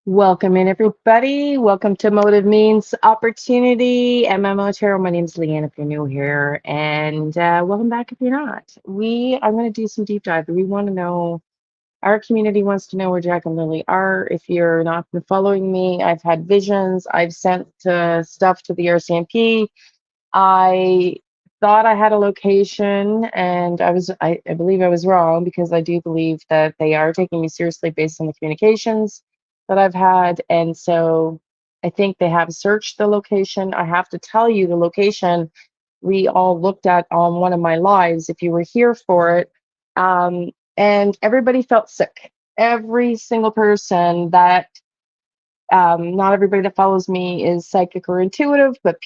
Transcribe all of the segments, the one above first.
Welcome in, everybody. Welcome to Motive Means Opportunity, MMO Tarot. My name's Liane if you're new here, and welcome back if you're not. I'm going to do some deep dive. We want to know, our community wants to know where Jack and Lily are. If you're not been following me, I've had visions. I've sent stuff to the RCMP. I thought I had a location, and I believe I was wrong, because I do believe that they are taking me seriously based on the communications that I've had. And so I think they have searched the location. I have to tell you, the location we all looked at on one of my lives, if you were here for it. And everybody felt sick. Every single person that not everybody that follows me is psychic or intuitive, but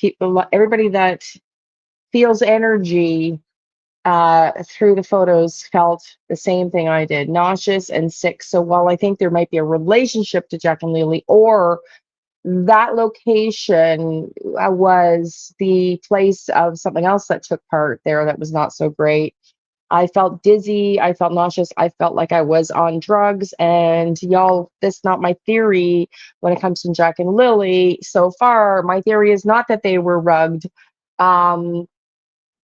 everybody that feels energy through the photos felt the same thing I did, nauseous and sick. So while I think there might be a relationship to Jack and Lily, or that location was the place of something else that took part there that was not so great. I felt dizzy, I felt nauseous, I felt like I was on drugs. And y'all, that's not my theory when it comes to Jack and Lily. So far, my theory is not that they were rugged. Um,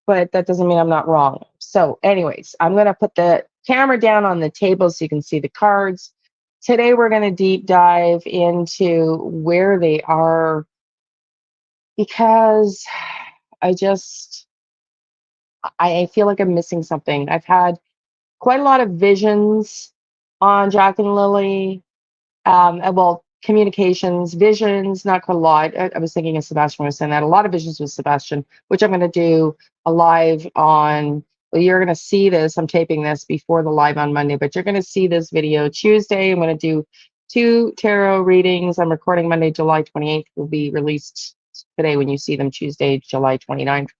but that doesn't mean I'm not wrong. So anyways, I'm going to put the camera down on the table so you can see the cards. Today, we're going to deep dive into where they are, because I feel like I'm missing something. I've had quite a lot of visions on Jack and Lily. Well, communications, visions, not quite a lot. I was thinking of Sebastian when I was saying that. A lot of visions with Sebastian, which I'm going to do a live on. Well, you're going to see this. I'm taping this before the live on Monday, but you're going to see this video Tuesday. I'm going to do 2 tarot readings. I'm recording Monday, July 28th. Will be released today when you see them, Tuesday, July 29th.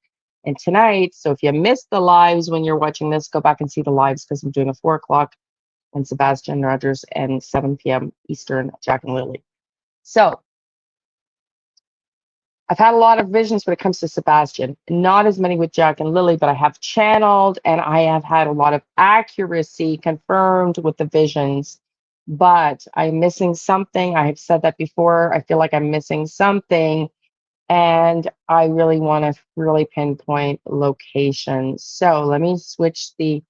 And tonight, so if you missed the lives when you're watching this, go back and see the lives, because I'm doing a 4 o'clock and Sebastian Rogers, and 7 p.m. Eastern, Jack and Lily. So I've had a lot of visions when it comes to Sebastian, not as many with Jack and Lily, but I have channeled and I have had a lot of accuracy confirmed with the visions. But I'm missing something. I have said that before. I feel like I'm missing something, and I really want to really pinpoint location. So let me switch the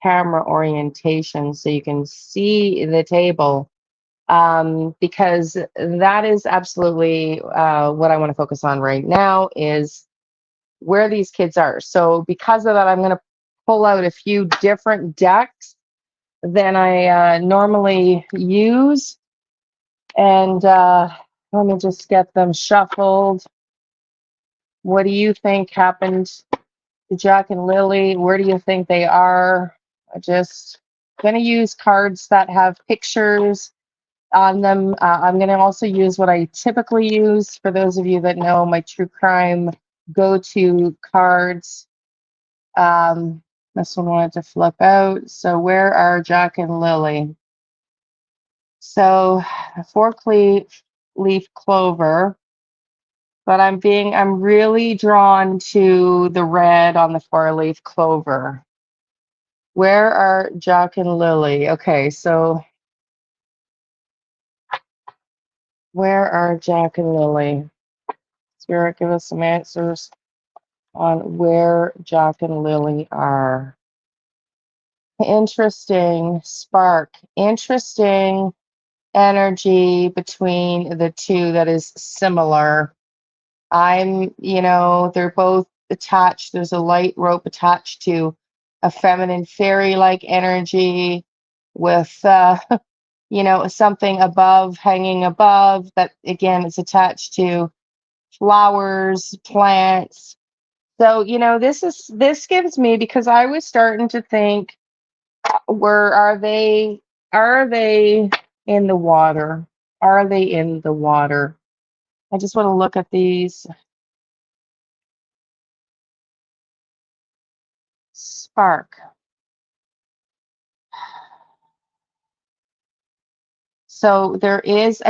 camera orientation so you can see the table, because that is absolutely what I want to focus on right now, is where these kids are. So because of that, I'm going to pull out a few different decks than I normally use, and let me just get them shuffled. What do you think happened to Jack and Lily? Where do you think they are? I just going to use cards that have pictures on them. I'm going to also use what I typically use, for those of you that know my true crime go-to cards. This one wanted to flip out. So where are Jack and Lily? So 4-leaf clover, but I'm really drawn to the red on the 4-leaf clover. Where are Jack and Lily? Okay, so where are Jack and Lily? Spirit, give us some answers on where Jack and Lily are. Interesting spark. Interesting energy between the two that is similar. They're both attached. There's a light rope attached to a feminine fairy-like energy with, something above, hanging above, that again is attached to flowers, plants. So, this gives me, because I was starting to think, where are they? Are they in the water? Are they in the water? I just want to look at these spark. So there is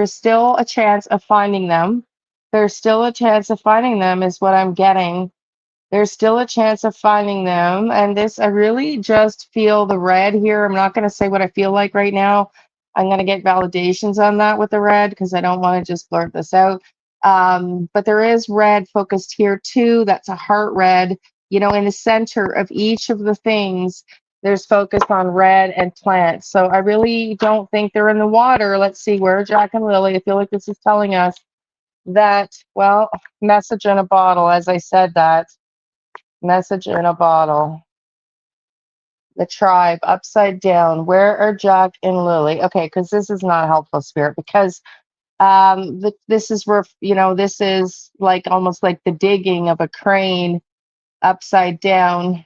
still a chance of finding them. There's still a chance of finding them, is what I'm getting. There's still a chance of finding them. And this, I really just feel the red here. I'm not going to say what I feel like right now. I'm going to get validations on that with the red because I don't want to just blurt this out. But there is red focused here too. That's a heart red. You know, in the center of each of the things, there's focus on red and plants. So I really don't think they're in the water. Let's see, where are Jack and Lily? I feel like this is telling us that, well, message in a bottle, as I said that. Message in a bottle. The tribe upside down. Where are Jack and Lily? Okay, because this is not helpful, spirit, because this is where, you know, this is like almost like the digging of a crane upside down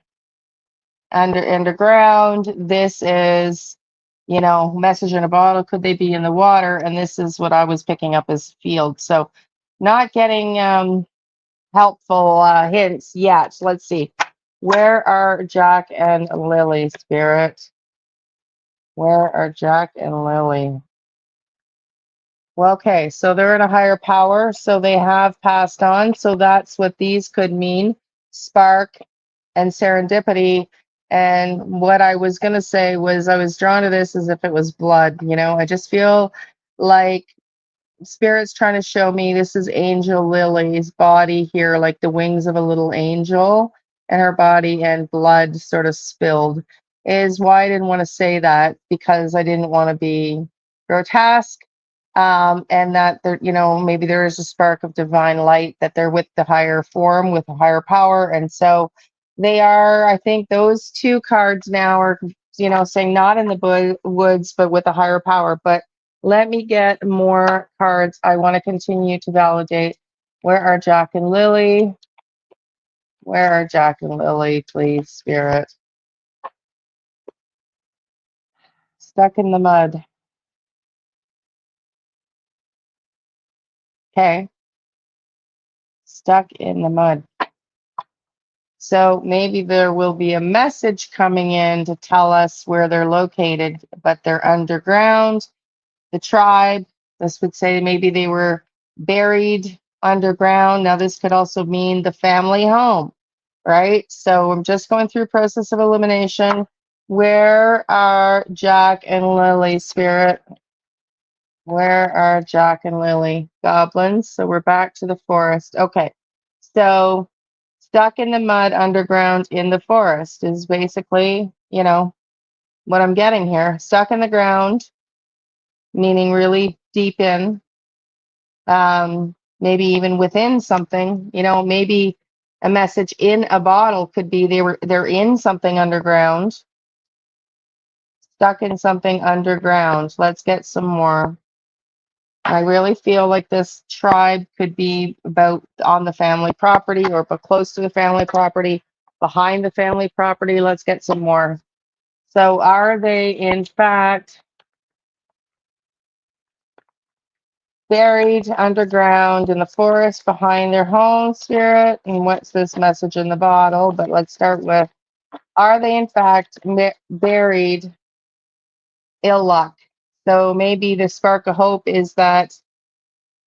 underground. This is, you know, message in a bottle. Could they be in the water? And this is what I was picking up as field. So not getting helpful hints yet. Let's see. Where are Jack and Lily, spirit? Where are Jack and Lily? Well, okay, so they're in a higher power, so they have passed on. So that's what these could mean, spark and serendipity. And what I was going to say was I was drawn to this as if it was blood, you know. I just feel like Spirit's trying to show me this is Angel Lily's body here, like the wings of a little angel, and her body and blood sort of spilled. Is why I didn't want to say that because I didn't want to be grotesque. And that there, you know, maybe there is a spark of divine light that they're with the higher form, with a higher power. And so they are, I think those two cards now are, you know, saying not in the woods, but with a higher power. But let me get more cards. I want to continue to validate. Where are Jack and Lily? Where are Jack and Lily, please, Spirit? Stuck in the mud. Okay. Stuck in the mud. So maybe there will be a message coming in to tell us where they're located, but they're underground. The tribe, this would say maybe they were buried underground. Now, this could also mean the family home, right? So I'm just going through a process of elimination. Where are Jack and Lily, spirit? Where are Jack and Lily? Goblins. So we're back to the forest. Okay. So stuck in the mud underground in the forest is basically, you know, what I'm getting here. Stuck in the ground, meaning really deep in, maybe even within something, you know, maybe a message in a bottle could be they're in something underground, stuck in something underground. Let's get some more. I really feel like this tribe could be about on the family property or but close to the family property, behind the family property. Let's get some more. So are they in fact buried underground in the forest behind their home, spirit? And what's this message in the bottle? But let's start with, are they in fact buried ill luck? So maybe the spark of hope is that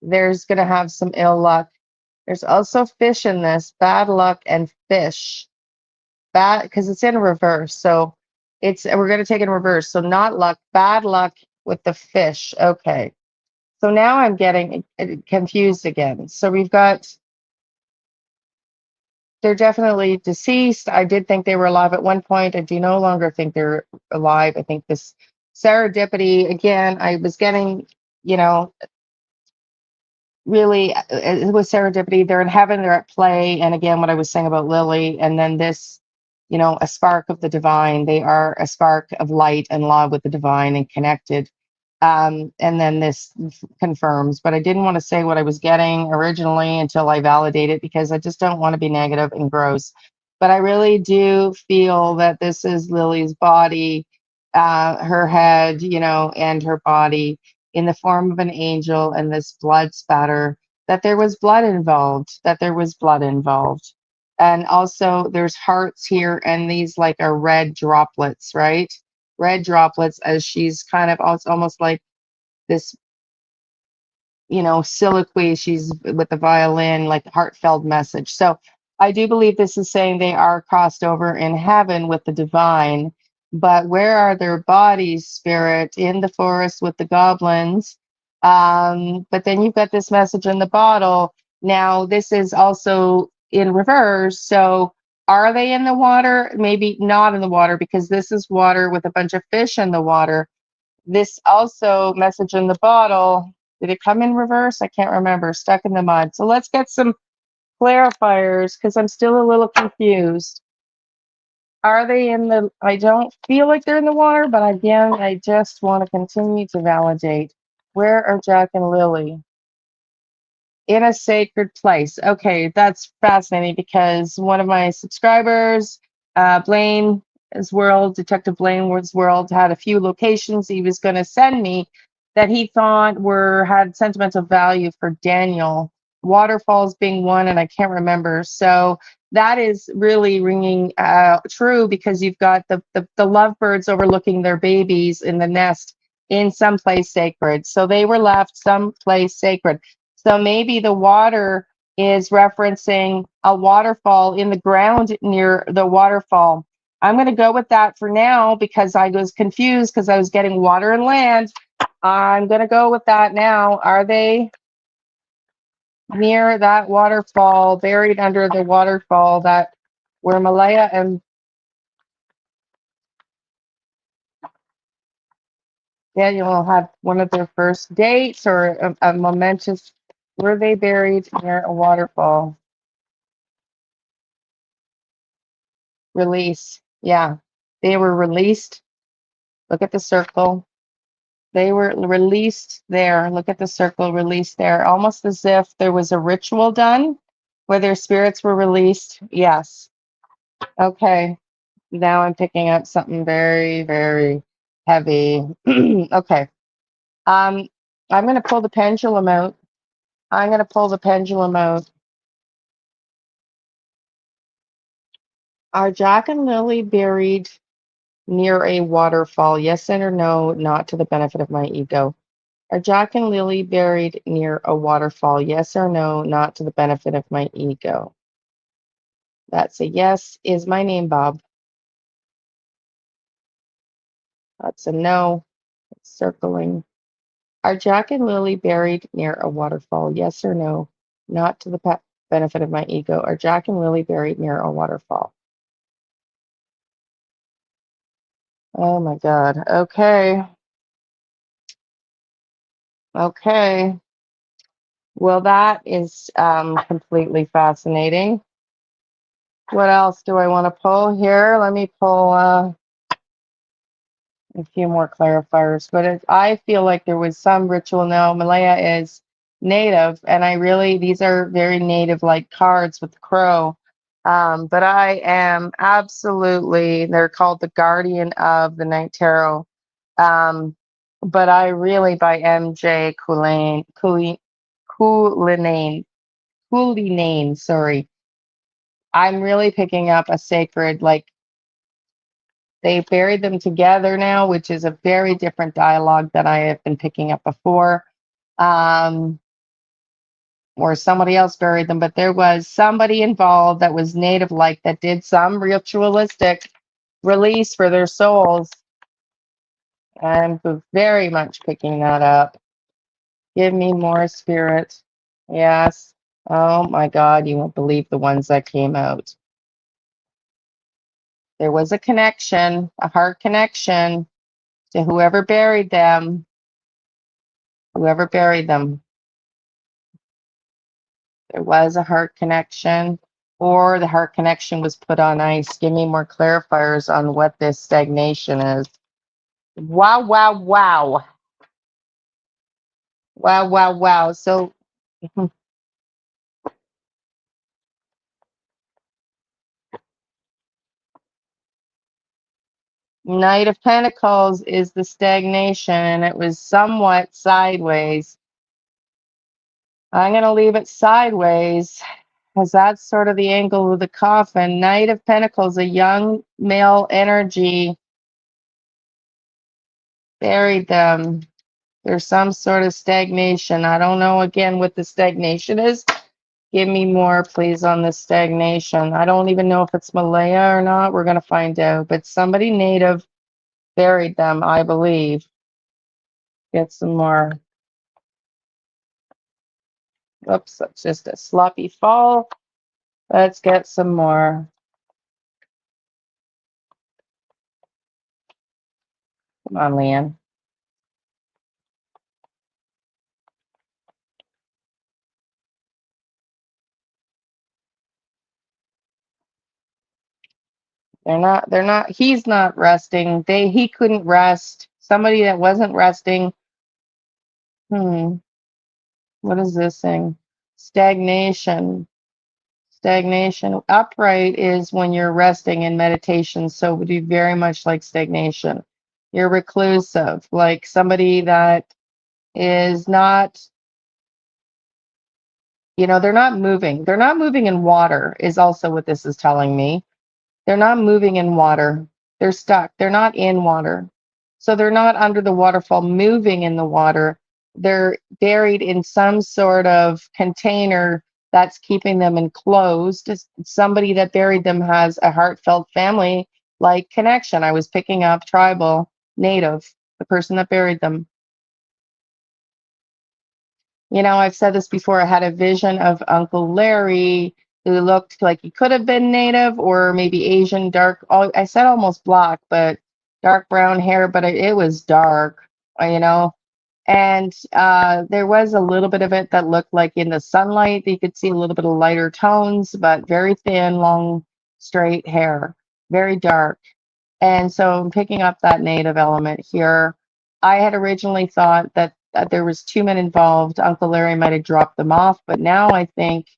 there's going to have some ill luck. There's also fish in this, bad luck and fish. Bad, because it's in reverse. So we're going to take it in reverse. So not luck, bad luck with the fish. Okay. So now I'm getting confused again. So we've got, they're definitely deceased. I did think they were alive at one point. I do no longer think they're alive. I think this serendipity, again, I was getting, you know, really with serendipity, they're in heaven, they're at play. And again, what I was saying about Lily, and then this, you know, a spark of the divine. They are a spark of light and love with the divine and connected. And then this confirms, but I didn't want to say what I was getting originally until I validate it because I just don't want to be negative and gross. But I really do feel that this is Lily's body, her head, you know, and her body in the form of an angel and this blood spatter, that there was blood involved, that there was blood involved. And also there's hearts here and these like are red droplets, right? Red droplets as she's kind of, it's almost like this, you know, soliloquy. She's with the violin, like heartfelt message. So I do believe this is saying they are crossed over in heaven with the divine. but where are their bodies, spirit? In the forest with the goblins. But then you've got this message in the bottle. Now, this is also in reverse. So, are they in the water? Maybe not in the water because this is water with a bunch of fish in the water. This also message in the bottle. Did it come in reverse? I can't remember. Stuck in the mud. So, let's get some clarifiers because I'm still a little confused. Are they in the, I don't feel like they're in the water, but again, I just want to continue to validate. Where are Jack and Lily? In a sacred place. Okay, that's fascinating because one of my subscribers, Blaine's World, Detective Blaine's World, had a few locations he was going to send me that he thought had sentimental value for Daniel. Waterfalls being one, and I can't remember. So that is really ringing true because you've got the lovebirds overlooking their babies in the nest in some place sacred. So they were left someplace sacred. So maybe the water is referencing a waterfall in the ground near the waterfall. I'm going to go with that for now because I was confused because I was getting water and land. I'm going to go with that now. Are they near that waterfall, buried under the waterfall that where Malaya and Daniel had one of their first dates or a momentous, were they buried near a waterfall? Release. Yeah, they were released. Look at the circle. They were released there. Look at the circle, released there. Almost as if there was a ritual done where their spirits were released. Yes. Okay. Now I'm picking up something very, very heavy. Okay. Um, I'm going to pull the pendulum out. I'm going to pull the pendulum out. Are Jack and Lily buried near a waterfall? Yes and or no, not to the benefit of my ego. Are Jack and Lily buried near a waterfall? Yes or no, not to the benefit of my ego. That's a yes. Is my name Bob? That's a no. It's circling. Are Jack and Lily buried near a waterfall? Yes or no, not to the benefit of my ego. Are Jack and Lily buried near a waterfall? Oh my God. Okay. Okay. Well, that is completely fascinating. What else do I want to pull here? Let me pull a few more clarifiers, but I feel like there was some ritual. Now, Malaya is native, and these are very native like cards with the crow. But I am absolutely, they're called the Guardian of the Night Tarot. Um, but I really, by MJ Coulinane, sorry. I'm really picking up a sacred, like they buried them together now, which is a very different dialogue that I have been picking up before. Or somebody else buried them, but there was somebody involved that was native like that did some ritualistic release for their souls. I'm very much picking that up. Give me more spirit. Yes. Oh my God, you won't believe the ones that came out. There was a connection, a heart connection to whoever buried them. Whoever buried them. There was a heart connection, or the heart connection was put on ice. Give me more clarifiers on what this stagnation is. Wow, wow, wow. Wow, wow, wow. So, Knight of Pentacles is the stagnation, and it was somewhat sideways. I'm going to leave it sideways because that's sort of the angle of the coffin. Knight of Pentacles, a young male energy, buried them. There's some sort of stagnation. I don't know again what the stagnation is. Give me more, please, on the stagnation. I don't even know if it's Malaya or not. We're going to find out. But somebody native buried them, I believe. Get some more. Whoops, that's just a sloppy fall. Let's get some more. Come on, Liane. They're not, he's not resting. He couldn't rest. Somebody that wasn't resting. Hmm, what is this thing? Stagnation. Stagnation. Upright is when you're resting in meditation, so it would be very much like stagnation. You're reclusive, like somebody that is not, they're not moving. They're not moving in water, is also what this is telling me. They're not moving in water. They're stuck. They're not in water. So they're not under the waterfall moving in the water. They're buried in some sort of container that's keeping them enclosed. Somebody that buried them has a heartfelt family like connection. I was picking up tribal, native, the person that buried them. I've said this before. I had a vision of Uncle Larry who looked like he could have been native or maybe Asian, dark. I said almost black, but dark brown hair, but it was dark, you know. And there was a little bit of it that looked like in the sunlight, you could see a little bit of lighter tones, but very thin, long, straight hair, very dark. And so I'm picking up that native element here. I had originally thought that there was two men involved. Uncle Larry might have dropped them off, but now I think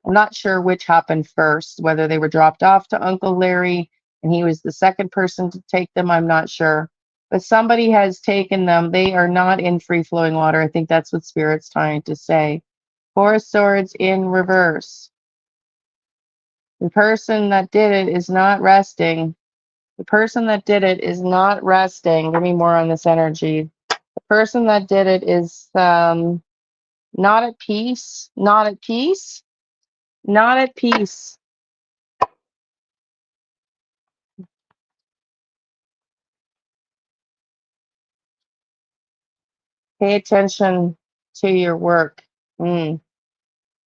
I'm not sure which happened first, whether they were dropped off to Uncle Larry and he was the second person to take them. I'm not sure. But somebody has taken them. They are not in free flowing water. I think that's what Spirit's trying to say. Four of Swords in reverse. The person that did it is not resting. The person that did it is not resting. Give me more on this energy. The person that did it is not at peace, not at peace, not at peace. Pay attention to your work. Mm,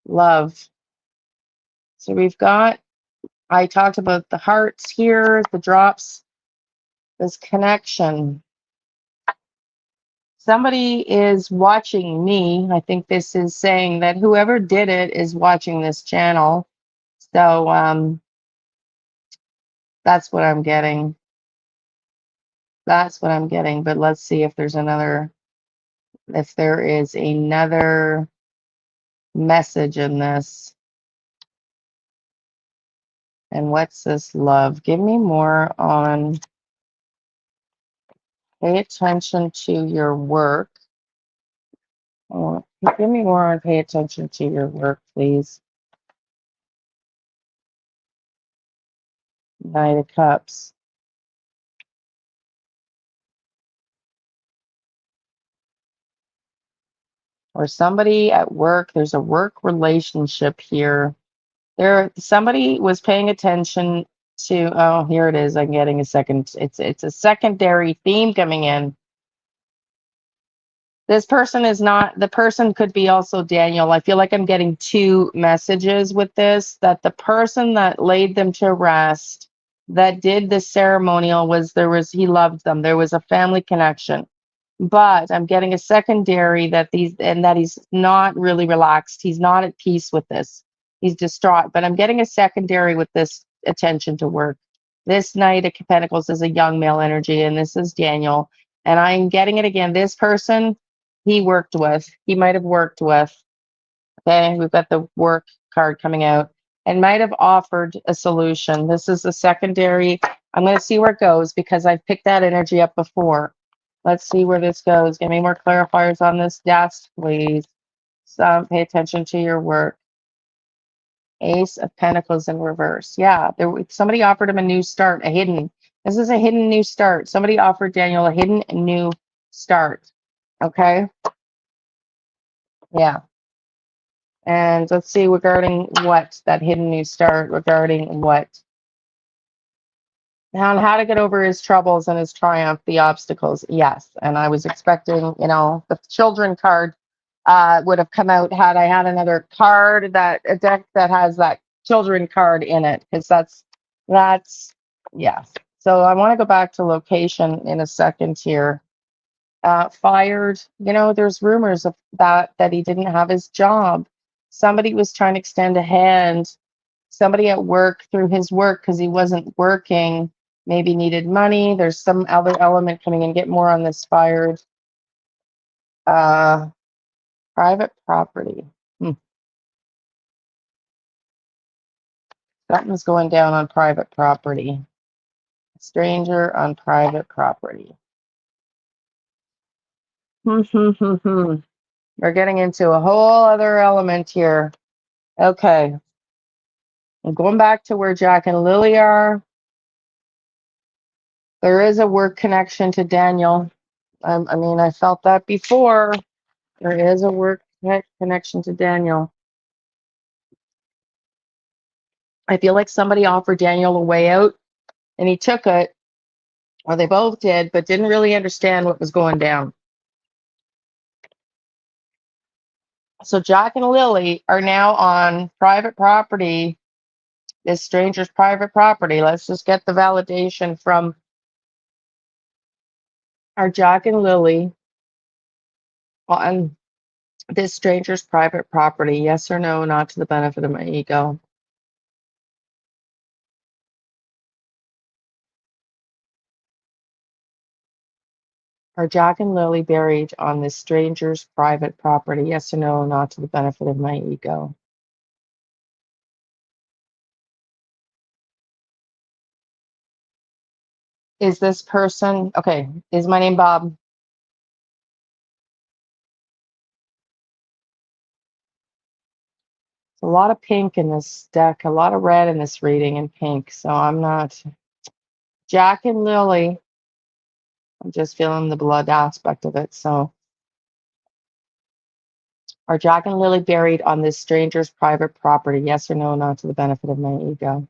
love. So we've got, I talked about the hearts here, the drops, this connection. Somebody is watching me. I think this is saying that whoever did it is watching this channel. So that's what I'm getting. That's what I'm getting. But let's see if there's if there is another message in this. And what's this love? Give me more on pay attention to your work. Oh, give me more on pay attention to your work, please. Knight of Cups. Or somebody at work, there's a work relationship here. Somebody was paying attention to, oh, here it is. I'm getting a second. It's a secondary theme coming in. This person is not, the person could be also Daniel. I feel like I'm getting two messages with this, that the person that laid them to rest, that did the ceremonial he loved them. There was a family connection. But I'm getting a secondary that he's not really relaxed. He's not at peace with this. He's distraught. But I'm getting a secondary with this attention to work. This Knight of Pentacles is a young male energy, and this is Daniel. And I'm getting it again. This person he might have worked with. Okay, we've got the work card coming out and might have offered a solution. This is the secondary. I'm going to see where it goes because I've picked that energy up before. Let's see where this goes. Give me more clarifiers on this desk, please. Pay attention to your work. Ace of Pentacles in reverse. Yeah, somebody offered him a new start, a hidden. This is a hidden new start. Somebody offered Daniel a hidden new start. Okay. Yeah. And let's see regarding what that hidden new start regarding what. on how to get over his troubles and his triumph, the obstacles. Yes. And I was expecting, the children card would have come out had I had another card, that a deck that has that children card in it, because that's yes. So I want to go back to location in a second here. Fired. There's rumors of that he didn't have his job. Somebody was trying to extend a hand. Somebody at work through his work because he wasn't working, maybe needed money. There's some other element coming in. Get more on this fired. Uh, Private property. Hmm. Something's going down on private property. Stranger on private property. We're getting into a whole other element here. Okay. I'm going back to where Jack and Lily are. There is a work connection to Daniel. I felt that before. There is a work connection to Daniel. I feel like somebody offered Daniel a way out and he took it, or they both did, but didn't really understand what was going down. So Jack and Lily are now on private property, this stranger's private property. Let's just get the validation from our Jack and Lily on this stranger's private property. Yes or no, not to the benefit of my ego. Are Jack and Lily buried on this stranger's private property? Yes or no, not to the benefit of my ego. Is this person, okay, is my name Bob? A lot of pink in this deck, a lot of red in this reading, and pink. So I'm not. Jack and Lily, I'm just feeling the blood aspect of it. So are Jack and Lily buried on this stranger's private property? Yes or no, not to the benefit of my ego.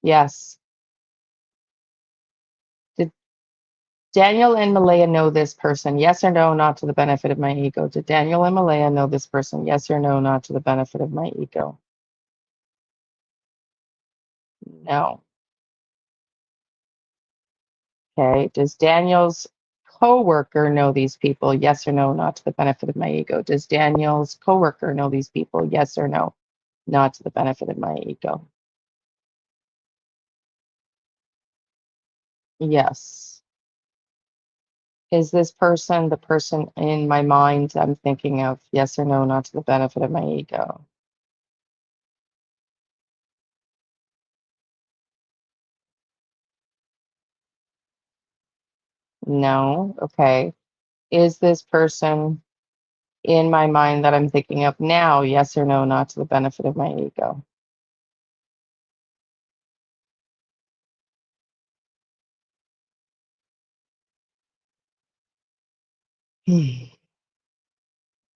Yes. Did Daniel and Malaya know this person? Yes or no, not to the benefit of my ego. Did Daniel and Malaya know this person? Yes or no, not to the benefit of my ego. No. Okay. Does Daniel's coworker know these people? Yes or no, not to the benefit of my ego. Does Daniel's coworker know these people? Yes or no, not to the benefit of my ego. Yes. Is this person the person in my mind I'm thinking of? Yes or no, not to the benefit of my ego. No. Okay. Is this person in my mind that I'm thinking of now? Yes or no, not to the benefit of my ego.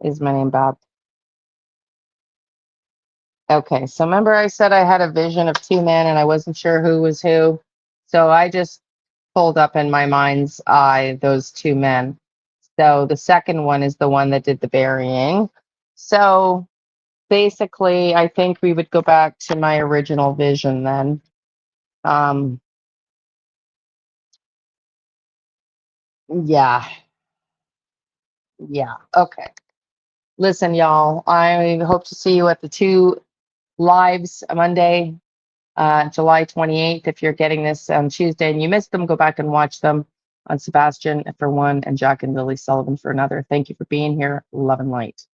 Is my name Bob? Okay, so remember I said I had a vision of two men and I wasn't sure who was who. So I just pulled up in my mind's eye those two men. So the second one is the one that did the burying. So basically, I think we would go back to my original vision then. Um, yeah, yeah. Okay. Listen, y'all, I hope to see you at the two lives Monday, July 28th. If you're getting this on Tuesday and you missed them, go back and watch them on Sebastian for one and Jack and Lily Sullivan for another. Thank you for being here. Love and light.